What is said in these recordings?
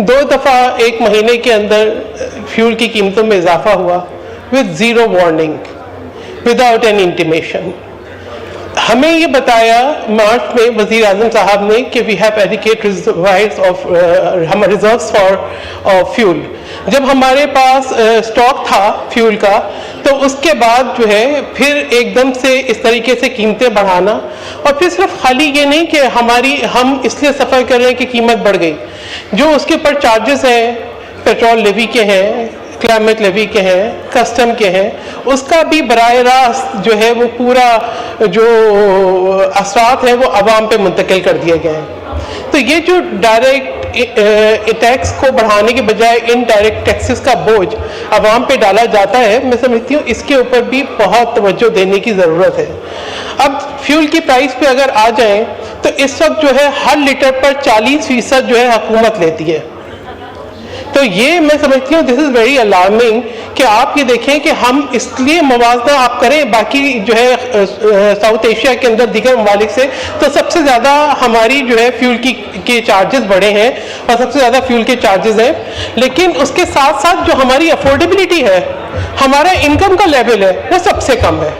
2 दफ़ा एक महीने के अंदर फ्यूल की कीमतों में इजाफा हुआ with zero warning, without any intimation. हमें ये बताया मार्च में वज़ीर आज़म साहब ने कि we have adequate reservoirs of हम रिजर्व्स फॉर फ्यूल। जब हमारे पास स्टॉक था फ्यूल का, तो उसके बाद जो है फिर एकदम से इस तरीके से कीमतें बढ़ाना, और फिर सिर्फ खाली ये नहीं कि हम इसलिए सफ़र कर रहे हैं कि कीमत बढ़ गई, जो उसके ऊपर चार्जेस हैं, पेट्रोल लेवी के हैं, क्लाइमेट लेवी के हैं, कस्टम के हैं, उसका भी बराह रास्त जो है वो पूरा जो असरात है वो अवाम पे मुंतकिल कर दिए गए हैं। तो ये जो डायरेक्ट टैक्स को बढ़ाने के बजाय इनडायरेक्ट टैक्सेस का बोझ अवाम पे डाला जाता है, मैं समझती हूँ इसके ऊपर भी बहुत तवज्जो देने की ज़रूरत है। अब फ्यूल की प्राइस पे अगर आ जाएं तो इस वक्त जो है हर लीटर पर 40% जो है हुकूमत लेती है। तो ये मैं समझती हूँ दिस इज़ वेरी अलार्मिंग कि आप ये देखें कि हम इसलिए मुवाजना आप करें बाकी जो है साउथ एशिया के अंदर दीगर ममालिक से, तो सबसे ज़्यादा हमारी जो है फ्यूल के चार्जेस बढ़े हैं और सबसे ज़्यादा फ्यूल के चार्जेस हैं, लेकिन उसके साथ साथ जो हमारी अफोर्डेबिलिटी है, हमारा इनकम का लेवल है, वो सबसे कम है।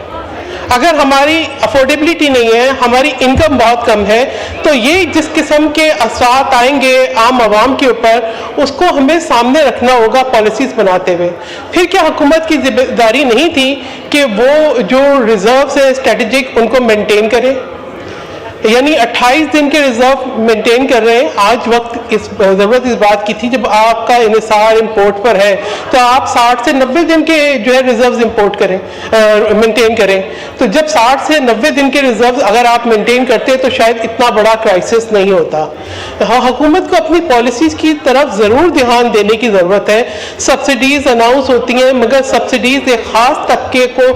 अगर हमारी अफोर्डेबिलिटी नहीं है, हमारी इनकम बहुत कम है, तो ये जिस किस्म के असरात आएंगे आम आवाम के ऊपर, उसको हमें सामने रखना होगा पॉलिसीज बनाते हुए। फिर क्या हुकूमत की जिम्मेदारी नहीं थी कि वो जो रिजर्व्स है स्ट्रेटेजिक उनको मेंटेन करे? यानी 28 दिन के रिजर्व मेंटेन कर रहे हैं। आज वक्त ज़रूरत इस बात की थी, जब आपका इन्हिसार इंपोर्ट पर है तो आप 60 से 90 दिन के जो है रिजर्व्स इंपोर्ट करें, मेंटेन करें। तो जब 60 से 90 दिन के रिजर्व्स अगर आप मेंटेन करते तो शायद इतना बड़ा क्राइसिस नहीं होता। हाँ, हुकूमत को अपनी पॉलिसीज़ की तरफ ज़रूर ध्यान देने की ज़रूरत है। सब्सिडीज़ अनाउंस होती हैं, मगर सब्सिडीज़ एक ख़ास तबके को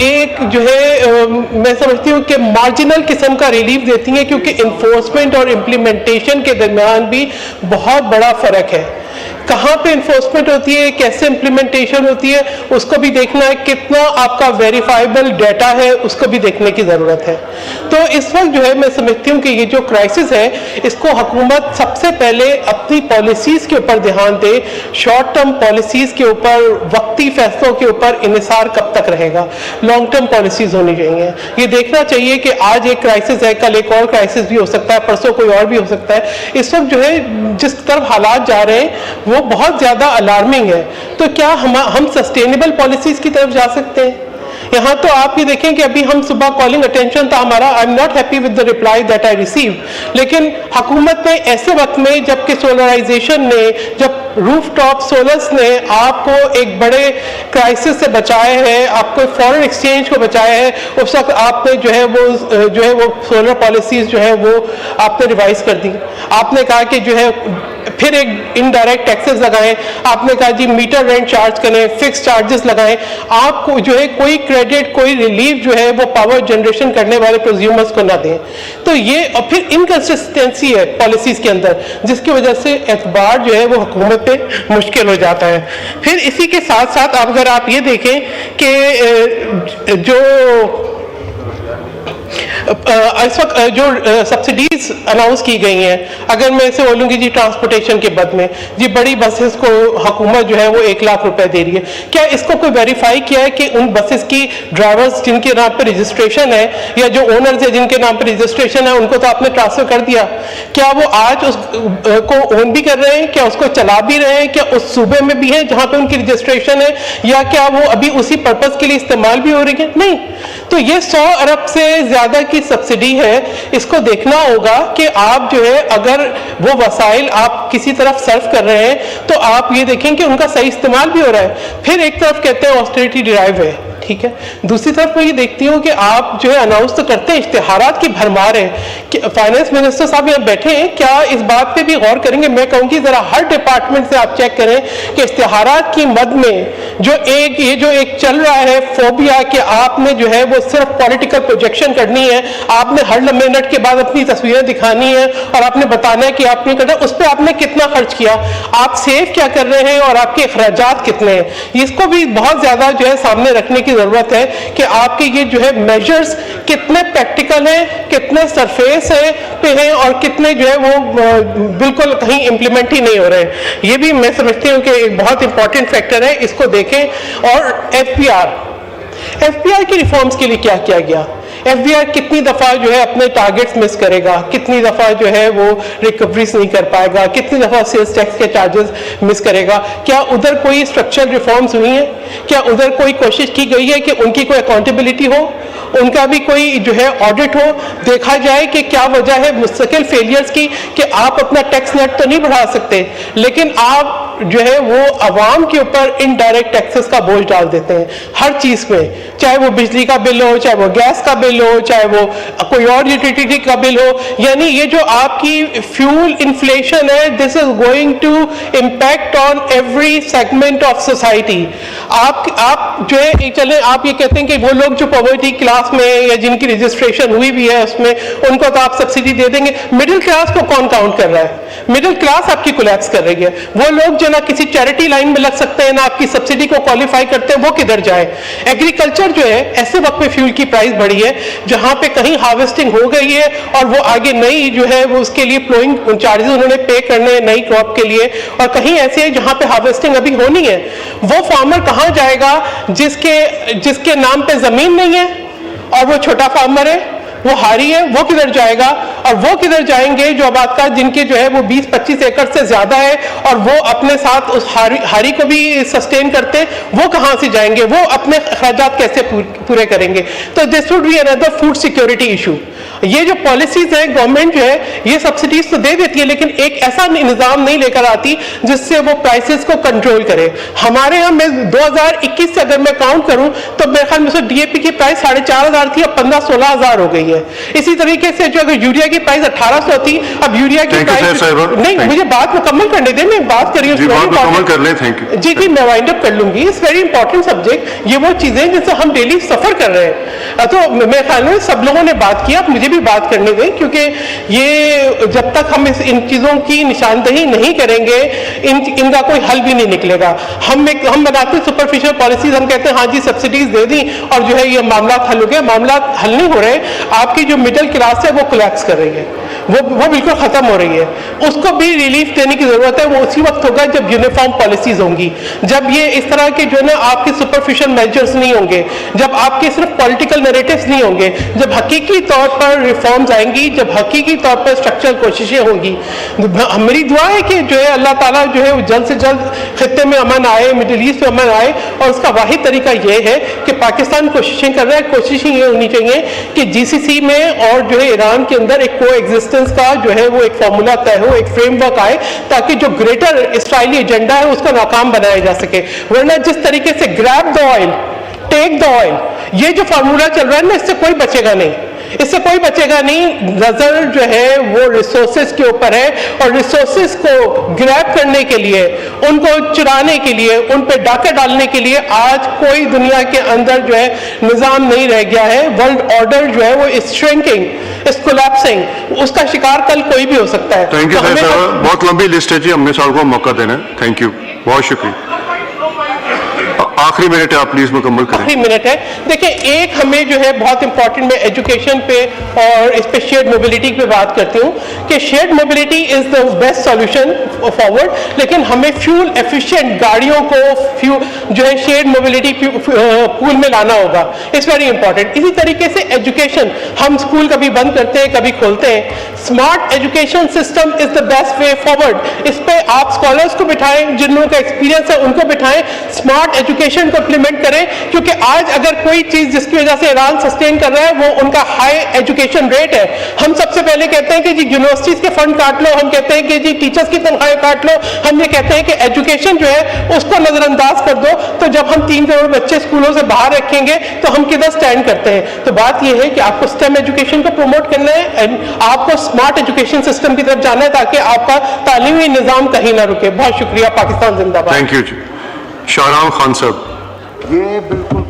एक जो है मैं समझती हूँ कि मार्जिनल किस्म का रिलीफ देती हैं, क्योंकि इन्फोर्समेंट और इम्प्लीमेंटेशन के दरमियान भी बहुत बड़ा फ़र्क है। कहाँ पे इन्फोर्समेंट होती है, कैसे इम्प्लीमेंटेशन होती है, उसको भी देखना है। कितना आपका वेरीफाइबल डाटा है, उसको भी देखने की ज़रूरत है। तो इस वक्त जो है मैं समझती हूँ कि ये जो क्राइसिस है, इसको हुकूमत सबसे पहले अपनी पॉलिसीज़ के ऊपर ध्यान दे। शॉर्ट टर्म पॉलिसीज़ के ऊपर, वक्ती फैसलों के ऊपर इन्हिसार कब तक रहेगा, लॉन्ग टर्म पॉलिसीज़ होनी चाहिए। ये देखना चाहिए कि आज एक क्राइसिस है, कल एक और क्राइसिस भी हो सकता है, परसों कोई और भी हो सकता है। इस वक्त जो है जिस तरफ हालात जा रहे हैं वो बहुत ज़्यादा अलार्मिंग है। तो क्या हम सस्टेनेबल पॉलिसीज़ की तरफ जा सकते हैं? यहाँ तो आप ये देखें कि अभी हम सुबह कॉलिंग अटेंशन था हमारा, I am not happy with the reply that I receive, लेकिन हुकूमत ने ऐसे वक्त में जबकि सोलराइजेशन ने, जब रूफटॉप सोलर्स ने आपको एक बड़े क्राइसिस से बचाया है, आपको फॉरेन एक्सचेंज को बचाया है, उस वक्त आपने जो है वो सोलर पॉलिसीज जो है वो आपने रिवाइज कर दी। आपने कहा कि जो है फिर एक इनडायरेक्ट टैक्सेस लगाएं, आपने कहा जी मीटर रेंट चार्ज करें, फिक्स चार्जेस लगाएं, आपको जो है कोई क्रेडिट, कोई रिलीफ जो है वो पावर जनरेशन करने वाले कंज्यूमर्स को ना दें। तो ये और फिर इनकंसिस्टेंसी है पॉलिसीज के अंदर, जिसकी वजह से एतबार जो है वो हुकूमत पे मुश्किल हो जाता है। फिर इसी के साथ साथ अगर आप ये देखें कि जो इस वक्त जो सब्सिडीज अनाउंस की गई हैं, अगर मैं इसे बोलूँगी जी ट्रांसपोर्टेशन के बद में, जी बड़ी बसेस को हुकूमत जो है वो 1 लाख रुपए दे रही है, क्या इसको कोई वेरीफाई किया है कि उन बसेस की ड्राइवर्स जिनके नाम पे रजिस्ट्रेशन है या जो ओनर्स है जिनके नाम पे रजिस्ट्रेशन है उनको तो आपने ट्रांसफर कर दिया, क्या वो आज उसको ओन भी कर रहे हैं, क्या उसको चला भी रहे हैं, क्या उस सूबे में भी है जहाँ पे उनकी रजिस्ट्रेशन है, या क्या वो अभी उसी पर्पज़ के लिए इस्तेमाल भी हो रही है? नहीं। तो ये 100 अरब से ज़्यादा की सब्सिडी है, इसको देखना होगा कि आप जो है अगर वो वसाइल आप किसी तरफ सर्व कर रहे हैं तो आप ये देखें कि उनका सही इस्तेमाल भी हो रहा है। फिर एक तरफ कहते हैं ऑस्टेरिटी ड्राइव है, ठीक है, दूसरी तरफ मैं ये देखती हूँ कि आप जो है अनाउंस तो करते हैं, इश्तिहारात की भरमार है कि फाइनेंस मिनिस्टर साहब यहाँ बैठे हैं, क्या इस बात पे भी गौर करेंगे? मैं कहूँगी ज़रा हर डिपार्टमेंट से आप चेक करें कि इश्तिहारात की मद में जो एक चल रहा है फोबिया कि आपने जो है वो सिर्फ पॉलिटिकल प्रोजेक्शन करनी है, आपने हर मिनट के बाद अपनी तस्वीरें दिखानी है और आपने बताना है कि आपने करना, उस पर आपने कितना खर्च किया, आप सेव क्या कर रहे हैं और आपके अखराजात कितने हैं, इसको भी बहुत ज़्यादा जो है सामने रखने की ज़रूरत है कि आपके ये जो है मेजर्स कितने प्रैक्टिकल हैं, कितने सरफेस पे हैं और कितने जो है वो बिल्कुल कहीं इम्प्लीमेंट ही नहीं हो रहे हैं। ये भी मैं समझती हूँ कि एक बहुत इंपॉर्टेंट फैक्टर है, इसको देखें। और एफबीआर की रिफॉर्म्स के लिए क्या किया गया? एफबीआर कितनी दफ़ा जो है अपने टारगेट्स मिस करेगा, कितनी दफ़ा जो है वो रिकवरीज नहीं कर पाएगा, कितनी दफ़ा सेल्स टैक्स के चार्जेस मिस करेगा? क्या उधर कोई स्ट्रक्चरल रिफॉर्म्स हुई हैं? क्या उधर कोई कोशिश की गई है कि उनकी कोई अकाउंटेबिलिटी हो, उनका भी कोई जो है ऑडिट हो, देखा जाए कि क्या वजह है मुस्तकिल फेलियर्स की कि आप अपना टैक्स नेट तो नहीं बढ़ा सकते लेकिन आप जो है वो आवाम के ऊपर इनडायरेक्ट टैक्सेस का बोझ डाल देते हैं हर चीज़ में, चाहे वो बिजली का बिल हो, चाहे वो गैस का बिल हो, चाहे वो कोई और यूटिलिटी का बिल हो। यानी ये जो आपकी फ्यूल इन्फ्लेशन है, this is going to impact on every segment of society. आप जो है चले आप ये कहते हैं कि वो लोग जो पॉवर्टी क्लास में या जिनकी रजिस्ट्रेशन हुई भी है उसमें उनको तो आप सब्सिडी दे देंगे, मिडिल क्लास को कौन काउंट कर रहा है? मिडिल क्लास आपकी कोलैप्स कर रही है। वो लोग जो ना किसी चैरिटी लाइन में लग सकते हैं ना आपकी सब्सिडी को क्वालिफाई करते हैं, वो किधर जाए? एग्रीकल्चर जो है ऐसे वक्त में फ्यूल की प्राइस बढ़ी है जहां पे कहीं हार्वेस्टिंग हो गई है और वो आगे नई जो है वो उसके लिए फ्लोइंग चार्जेस उन्होंने पे करने हैं नई क्रॉप के लिए, और कहीं ऐसे है जहां पे हार्वेस्टिंग अभी होनी है। वो फार्मर कहां जाएगा जिसके नाम पे जमीन नहीं है और वो छोटा फार्मर है, वो हारी है, वो किधर जाएगा? और वो किधर जाएंगे जो आबादकार जिनके जो है वो 20-25 एकड़ से ज्यादा है और वो अपने साथ उस हारी को भी सस्टेन करते हैं, वो कहां से जाएंगे? वो अपने खर्चात कैसे पूरे करेंगे? तो this would be another food security issue. ये जो पॉलिसीज है गवर्नमेंट जो है ये सब्सिडीज तो दे देती है लेकिन एक ऐसा निजाम नहीं लेकर आती जिससे वो प्राइसेस को कंट्रोल करे। हमारे यहाँ मैं 2021 से अगर मैं काउंट करूं तो मेरे ख्याल में डीएपी की प्राइस 4,500 थी, अब 15-16,000 हो गई है। इसी तरीके से जो अगर यूरिया की प्राइस 1800 थी, अब यूरिया की प्राइस नहीं, मुझे बात मुकम्मल करने दें, मैं बात कर रही हूँ जी मैं वाइंड अप कर लूंगी। It's very important subject. ये वो चीजें जिससे हम डेली सफर कर रहे हैं। तो मेरे ख्याल में सब लोगों ने बात किया, मुझे भी बात करने दें क्योंकि ये जब तक हम इन चीजों की निशानदही नहीं करेंगे इनका कोई हल भी नहीं निकलेगा। हम बनाते सुपरफिशियल पॉलिसीज, हम कहते हैं हाँ जी सब्सिडीज दे दी और जो है ये मामला हल हो गया। मामला हल नहीं हो रहे, आपकी जो मिडिल क्लास है वो कोलैप्स कर रही है, वो बिल्कुल खत्म हो रही है। उसको भी रिलीफ देने की जरूरत है। वो उसी वक्त होगा जब यूनिफॉर्म पॉलिसीज होंगी, जब ये इस तरह के जो है ना आपके सुपरफिशियल मेजर्स नहीं होंगे, जब आपके सिर्फ पॉलिटिकल नैरेटिव्स नहीं होंगे, जब हकीकी तौर पर रिफॉर्म्स आएंगी, जब हकीकी तौर पर स्ट्रक्चरल कोशिशें होंगी। मेरी दुआ है कि जो है अल्लाह ताला जो है जल्द से जल्द खित्ते में अमन आए, मिडिल ईस्ट में अमन आए, और उसका वाहिद तरीका ये है कि पाकिस्तान कोशिशें कर रहा है। कोशिशें ये होनी चाहिए कि जीसीसी में और जो है ईरान के अंदर एक को एग्जिस्टेंस का जो है वो एक फॉर्मूला तय हो, एक फ्रेमवर्क आए ताकि जो ग्रेटर इसराइली एजेंडा है उसका नाकाम बनाया जा सके। वरना जिस तरीके से grab the oil take the oil, ये जो फार्मूला चल रहा है ना, इससे कोई बचेगा नहीं, इससे कोई बचेगा नहीं। नजर जो है वो रिसोर्सेज के ऊपर है और रिसोर्सेज को ग्रैब करने के लिए, उनको चुराने के लिए, उन पे डाके डालने के लिए आज कोई दुनिया के अंदर जो है निजाम नहीं रह गया है। वर्ल्ड ऑर्डर जो है वो इज श्रिंकिंग, इज कोलैप्सिंग, उसका शिकार कल कोई भी हो सकता है। थैंक यू सर, बहुत लंबी लिस्ट है जी, हमने साल को मौका देना है। थैंक यू, बहुत शुक्रिया। आखिरी मिनट है, आप प्लीज मुकम्मल करें। आखिरी मिनट है। देखिए एक हमें जो है बहुत इंपॉर्टेंट, मैं एजुकेशन पे और इस पे शेयर्ड मोबिलिटी पे बात करती हूँ कि shared mobility is the best solution forward, लेकिन हमें फ्यूल एफिशिएंट गाड़ियों को जो है शेयर्ड मोबिलिटी पूल में लाना होगा। It's very important. इसी तरीके से एजुकेशन, हम स्कूल कभी बंद करते हैं कभी खोलते हैं, smart education system is the best way forward. इस पे आप स्कॉलर्स को बिठाएं, जिन लोगों का एक्सपीरियंस है उनको बिठाएं, स्मार्ट एजुकेशन को इंप्लीमेंट करें, क्योंकि आज अगर कोई चीज जिसकी वजह से ईरान सस्टेन कर रहा है वो उनका हाई एजुकेशन रेट है। हम सबसे पहले कहते हैं कि जी यूनिवर्सिटीज के फंड काट लो, हम कहते हैं कि जी टीचर्स की तनख्वाहें काट लो, हम ये कहते हैं कि एजुकेशन जो है उसको नजरअंदाज कर दो। तो जब हम 3 करोड़ बच्चे स्कूलों से बाहर रखेंगे तो हम किधर स्टैंड करते हैं? तो बात यह है कि आपको स्टेम एजुकेशन को प्रमोट करना है, आपको स्मार्ट एजुकेशन सिस्टम की तरफ जाना है ताकि आपका तालीमी निजाम कहीं ना रुके। बहुत शुक्रिया। पाकिस्तान जिंदाबाद। Thank you ji. शाहराम खान साहब। ये बिल्कुल